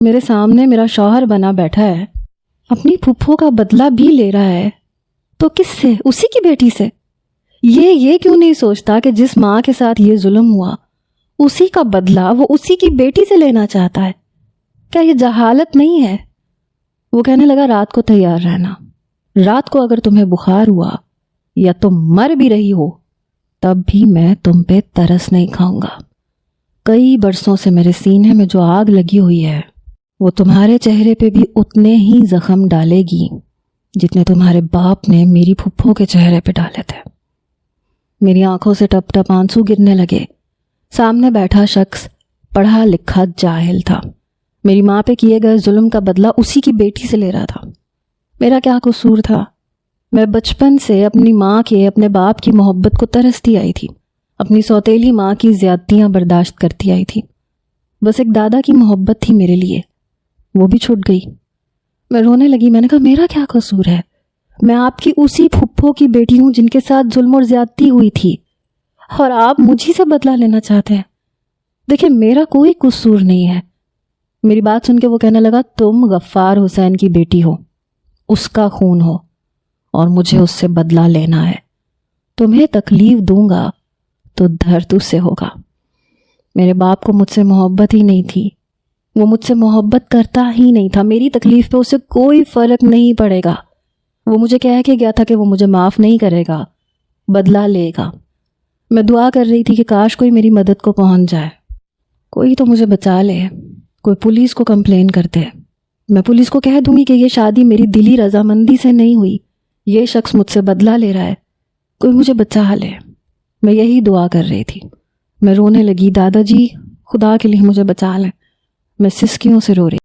میرے سامنے میرا شوہر بنا بیٹھا ہے، اپنی پھپھو کا بدلہ بھی لے رہا ہے، تو کس سے؟ اسی کی بیٹی سے۔ یہ کیوں نہیں سوچتا کہ جس ماں کے ساتھ یہ ظلم ہوا اسی کا بدلہ وہ اسی کی بیٹی سے لینا چاہتا ہے؟ کیا یہ جہالت نہیں ہے؟ وہ کہنے لگا رات کو تیار رہنا، رات کو اگر تمہیں بخار ہوا یا تم مر بھی رہی ہو تب بھی میں تم پہ ترس نہیں کھاؤں گا۔ کئی برسوں سے میرے سینے میں جو آگ لگی ہوئی ہے وہ تمہارے چہرے پہ بھی اتنے ہی زخم ڈالے گی جتنے تمہارے باپ نے میری پھپھو کے چہرے پہ ڈالے تھے۔ میری آنکھوں سے ٹپ ٹپ آنسو گرنے لگے۔ سامنے بیٹھا شخص پڑھا لکھا جاہل تھا، میری ماں پہ کیے گئے ظلم کا بدلہ اسی کی بیٹی سے لے رہا تھا۔ میرا کیا قصور تھا؟ میں بچپن سے اپنی ماں کے، اپنے باپ کی محبت کو ترستی آئی تھی، اپنی سوتیلی ماں کی زیادتیاں برداشت کرتی آئی تھی۔ بس ایک دادا کی محبت تھی میرے لیے، وہ بھی چھوٹ گئی۔ میں رونے لگی۔ میں نے کہا میرا کیا قصور ہے؟ میں آپ کی اسی پھپھو کی بیٹی ہوں جن کے ساتھ ظلم اور زیادتی ہوئی تھی، اور آپ مجھی سے بدلہ لینا چاہتے ہیں۔ دیکھیں میرا کوئی قصور نہیں ہے۔ میری بات سن کے وہ کہنے لگا تم غفار حسین کی بیٹی ہو، اس کا خون ہو، اور مجھے اس سے بدلہ لینا ہے۔ تمہیں تکلیف دوں گا تو درد اس سے ہوگا۔ میرے باپ کو مجھ سے محبت ہی نہیں تھی، وہ مجھ سے محبت کرتا ہی نہیں تھا۔ میری تکلیف پہ اسے کوئی فرق نہیں پڑے گا۔ وہ مجھے کہہ کے گیا تھا کہ وہ مجھے معاف نہیں کرے گا، بدلہ لے گا۔ میں دعا کر رہی تھی کہ کاش کوئی میری مدد کو پہنچ جائے، کوئی تو مجھے بچا لے، کوئی پولیس کو کمپلین کر دے۔ میں پولیس کو کہہ دوں گی کہ یہ شادی میری دلی رضامندی سے نہیں ہوئی، یہ شخص مجھ سے بدلہ لے رہا ہے، کوئی مجھے بچا لے۔ میں یہی دعا کر رہی تھی۔ میں رونے لگی، دادا جی خدا کے لیے مجھے بچا لیں۔ میں سسکیوں سے رو رہی